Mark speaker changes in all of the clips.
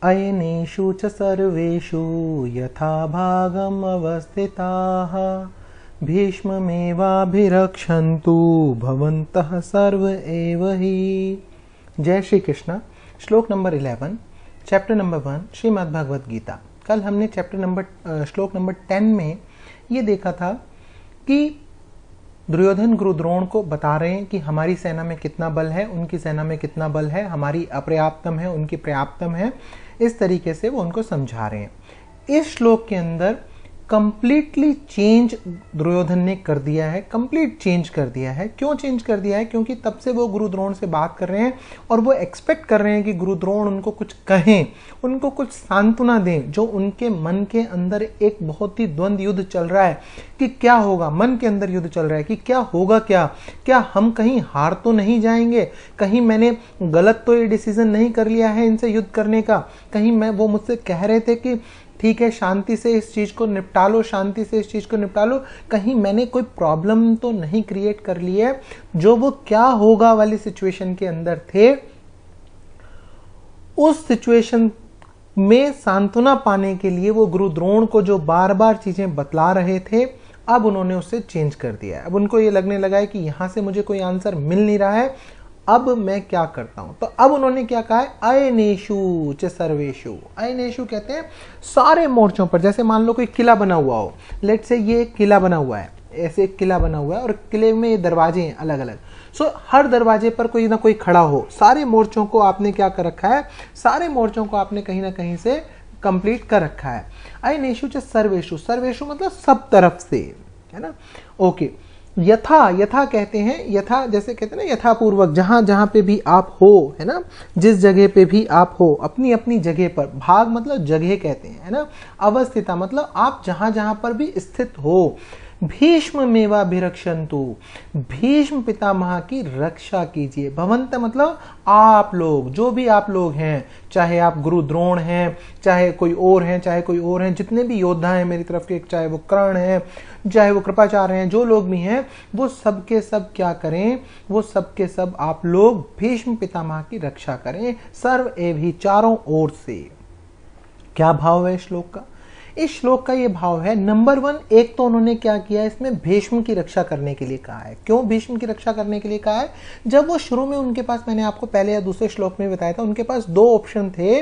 Speaker 1: अयनेषु च सर्वेषु यथा भागम् अवस्थिताः भीष्ममेवाभिरक्षन्तु भवन्तः सर्व एव हि। जय श्री कृष्ण। श्लोक number 11, chapter number 1, Shrimad Bhagavad Gita. कल हमने श्लोक नंबर 10 में ये देखा था कि दुर्योधन गुरु द्रोण को बता रहे हैं कि हमारी सेना में कितना बल है, उनकी सेना में कितना बल है, हमारी अपर्याप्तम है, उनकी पर्याप्तम है। इस तरीके से वो उनको समझा रहे हैं। इस श्लोक के अंदर कंप्लीटली चेंज दुर्योधन ने कर दिया है, कंप्लीट चेंज कर दिया है। क्यों चेंज कर दिया है? क्योंकि तब से वो गुरु द्रोण से बात कर रहे हैं और वो एक्सपेक्ट कर रहे हैं कि गुरु द्रोण उनको कुछ कहें, उनको कुछ सांत्वना दें। जो उनके मन के अंदर एक बहुत ही द्वंद्व युद्ध चल रहा है कि क्या होगा, मन के अंदर युद्ध चल रहा है कि क्या होगा, क्या हम कहीं हार तो नहीं जाएंगे, कहीं मैंने गलत तो ये डिसीजन नहीं कर लिया है इनसे युद्ध करने का, कहीं वो मुझसे कह रहे थे कि ठीक है शांति से इस चीज को निपटा लो, शांति से इस चीज को निपटा लो, कहीं मैंने कोई प्रॉब्लम तो नहीं क्रिएट कर ली है। जो वो क्या होगा वाली सिचुएशन के अंदर थे, उस सिचुएशन में सांत्वना पाने के लिए वो गुरु द्रोण को जो बार बार चीजें बतला रहे थे, अब उन्होंने उससे चेंज कर दिया है। अब उनको ये लगने लगा है कि यहां से मुझे कोई आंसर मिल नहीं रहा है, अब मैं क्या करता हूं। तो अब उन्होंने क्या कहा है? अयनेषु च सर्वेषु। अयनेषु कहते हैं सारे मोर्चों पर। जैसे मान लो कोई किला बना हुआ हो, लेट से ये किला बना हुआ है, ऐसे एक किला बना हुआ है और किले में ये दरवाजे हैं अलग अलग। सो हर दरवाजे पर कोई ना कोई खड़ा हो। सारे मोर्चों को आपने क्या कर रखा है? सारे मोर्चों को आपने कहीं ना कहीं से कंप्लीट कर रखा है। अयनेषु च सर्वेषु। सर्वेषु मतलब सब तरफ से, है ना। ओके। यथा कहते हैं, यथा जैसे कहते हैं ना, यथापूर्वक, जहां जहां पे भी आप हो, है ना, जिस जगह पे भी आप हो, अपनी अपनी जगह पर। भाग मतलब जगह कहते हैं, है ना। अवस्थिता मतलब आप जहां जहां पर भी स्थित हो। भीष्म मेवाभिरक्षन्तु, भीष्म पितामह की रक्षा कीजिए। भवंत मतलब आप लोग, जो भी आप लोग हैं, चाहे आप गुरु द्रोण हैं, चाहे कोई और हैं, जितने भी योद्धा हैं मेरी तरफ के, चाहे वो कर्ण हैं, चाहे वो कृपाचार्य हैं, जो लोग भी हैं, वो सब के सब क्या करें? वो सब के सब आप लोग भीष्म पितामह की रक्षा करें, सर्व एवं, चारों ओर से। क्या भाव है श्लोक का? इस श्लोक का ये भाव है, नंबर 1, एक तो उन्होंने क्या किया, इसमें भीष्म की रक्षा करने के लिए कहा है। क्यों भीष्म की रक्षा करने के लिए कहा है? जब वो शुरू में उनके पास, मैंने आपको पहले या दूसरे श्लोक में बताया था, उनके पास 2 ऑप्शन थे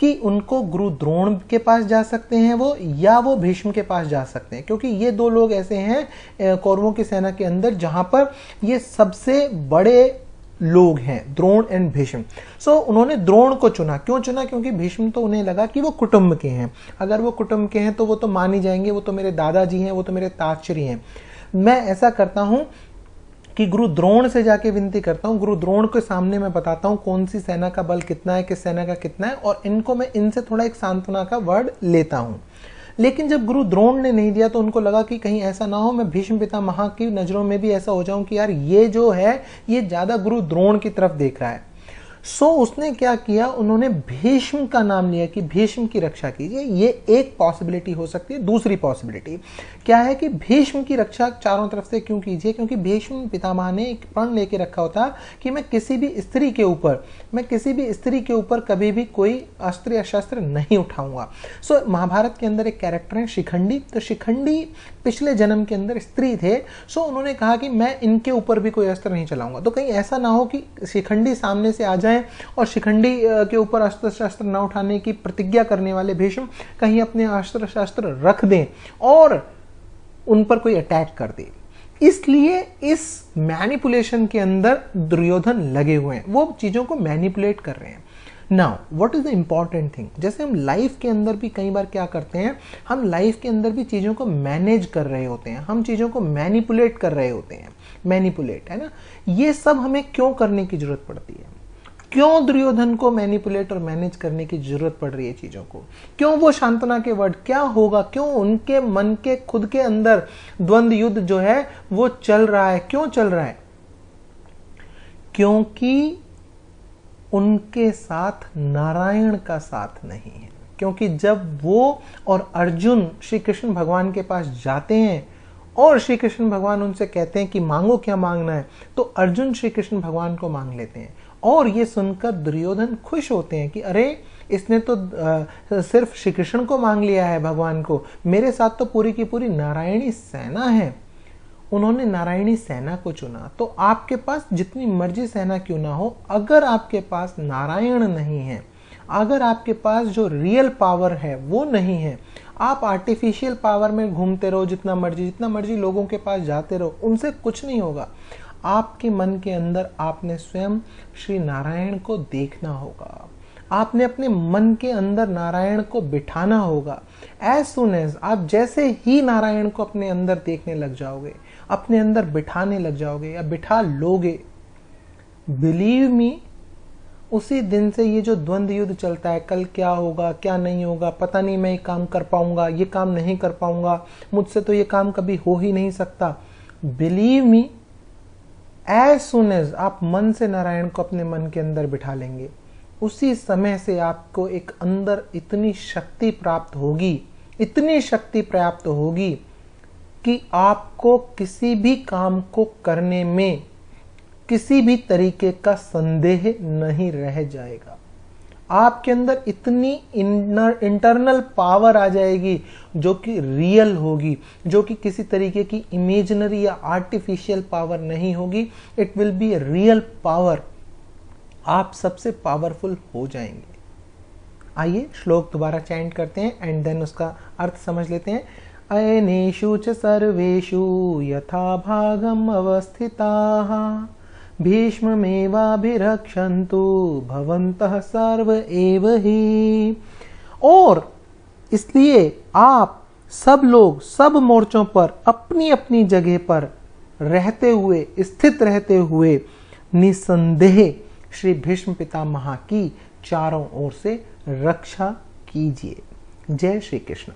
Speaker 1: कि उनको गुरु द्रोण के पास जा सकते हैं वो, या वो भीष्म के पास जा सकते हैं। क्योंकि ये 2 लोग ऐसे हैं कौरवों की सेना के अंदर जहां पर ये सबसे बड़े लोग हैं, द्रोण एंड भीष्म। सो उन्होंने द्रोण को चुना। क्यों चुना? क्योंकि भीष्म तो उन्हें लगा कि वो कुटुंब के हैं। अगर वो कुटुंब के हैं तो वो तो मान ही जाएंगे, वो तो मेरे दादाजी हैं, वो तो मेरे तातश्री हैं। मैं ऐसा करता हूं कि गुरु द्रोण से जाके विनती करता हूं, गुरु द्रोण के सामने मैं बताता हूं कौन सी सेना का बल कितना है, किस सेना का कितना है, और इनको मैं इनसे थोड़ा एक सांत्वना का वर्ड लेता हूं। लेकिन जब गुरु द्रोण ने नहीं दिया तो उनको लगा कि कहीं ऐसा ना हो मैं भीष्म पितामह की नजरों में भी ऐसा हो जाऊं कि यार ये जो है ये ज्यादा गुरु द्रोण की तरफ देख रहा है। सो उसने क्या किया, उन्होंने भीष्म का नाम लिया कि भीष्म की रक्षा कीजिए। ये एक पॉसिबिलिटी हो सकती है। दूसरी पॉसिबिलिटी क्या है कि भीष्म की रक्षा चारों तरफ से क्यों कीजिए? क्योंकि भीष्म पितामह ने एक प्रण लेके रखा होता कि मैं किसी भी स्त्री के ऊपर कभी भी कोई अस्त्र या शस्त्र नहीं उठाऊंगा। सो महाभारत के अंदर एक कैरेक्टर है शिखंडी। तो शिखंडी पिछले जन्म के अंदर स्त्री थे। सो उन्होंने कहा कि मैं इनके ऊपर भी कोई अस्त्र नहीं चलाऊंगा। तो कहीं ऐसा ना हो कि शिखंडी सामने से आ जाए और शिखंडी के ऊपर अस्त्र शस्त्र न उठाने की प्रतिज्ञा करने वाले भीष्म कहीं अपने अस्त्र शस्त्र रख दें और उन पर कोई अटैक कर दे। इसलिए इस मैनिपुलेशन के अंदर दुर्योधन लगे हुए हैं, वो चीजों को मैनिपुलेट कर रहे हैं। Now what is the important thing, जैसे हम लाइफ के अंदर भी कई बार क्या करते हैं, हम लाइफ के अंदर भी चीजों को मैनेज कर रहे होते हैं, हम चीजों को मैनिपुलेट कर रहे होते हैं। मैनिपुलेट, है ना। ये सब हमें क्यों करने की जरूरत पड़ती है? क्यों दुर्योधन को मैनिपुलेट और मैनेज करने की जरूरत पड़ रही है चीजों को? क्यों वो सांत्वना के वर्ड, क्या होगा, क्यों उनके मन के खुद के अंदर द्वंद्व युद्ध जो है वो चल रहा है? क्यों चल रहा है? क्योंकि उनके साथ नारायण का साथ नहीं है। क्योंकि जब वो और अर्जुन श्री कृष्ण भगवान के पास जाते हैं और श्री कृष्ण भगवान उनसे कहते हैं कि मांगो क्या मांगना है, तो अर्जुन श्री कृष्ण भगवान को मांग लेते हैं। और ये सुनकर दुर्योधन खुश होते हैं कि अरे इसने तो सिर्फ श्री कृष्ण को मांग लिया है भगवान को, मेरे साथ तो पूरी की पूरी नारायणी सेना है। उन्होंने नारायणी सेना को चुना। तो आपके पास जितनी मर्जी सेना क्यों ना हो, अगर आपके पास नारायण नहीं है, अगर आपके पास जो रियल पावर है वो नहीं है, आप आर्टिफिशियल पावर में घूमते रहो, जितना मर्जी लोगों के पास जाते रहो, उनसे कुछ नहीं होगा। आपके मन के अंदर आपने स्वयं श्री नारायण को देखना होगा, आपने अपने मन के अंदर नारायण को बिठाना होगा। एज सुन एज आप जैसे ही नारायण को अपने अंदर देखने लग जाओगे, अपने अंदर बिठाने लग जाओगे या बिठा लोगे, बिलीव मी, उसी दिन से ये जो द्वंद्व युद्ध चलता है, कल क्या होगा क्या नहीं होगा, पता नहीं मैं ये काम कर पाऊंगा, ये काम नहीं कर पाऊंगा, मुझसे तो ये काम कभी हो ही नहीं सकता, believe me, as soon as आप मन से नारायण को अपने मन के अंदर बिठा लेंगे, उसी समय से आपको एक अंदर इतनी शक्ति प्राप्त होगी, इतनी शक्ति प्राप्त होगी कि आपको किसी भी काम को करने में किसी भी तरीके का संदेह नहीं रह जाएगा। आपके अंदर इतनी इंटरनल पावर आ जाएगी जो कि रियल होगी, जो कि किसी तरीके की इमेजिनरी या आर्टिफिशियल पावर नहीं होगी। It will be a real power. आप सबसे पावरफुल हो जाएंगे। आइए श्लोक दोबारा चैंट करते हैं एंड देन उसका अर्थ समझ लेते हैं। अयनेषु च सर्वेषु यथा भागम अवस्थिताः भीष्ममेवाभिरक्षन्तु भवन्तः सर्व एव हि। और इसलिए आप सब लोग सब मोर्चों पर अपनी अपनी जगह पर रहते हुए, स्थित रहते हुए निसंदेह श्री भीष्म पितामह की चारों ओर से रक्षा कीजिए। जय श्री कृष्ण।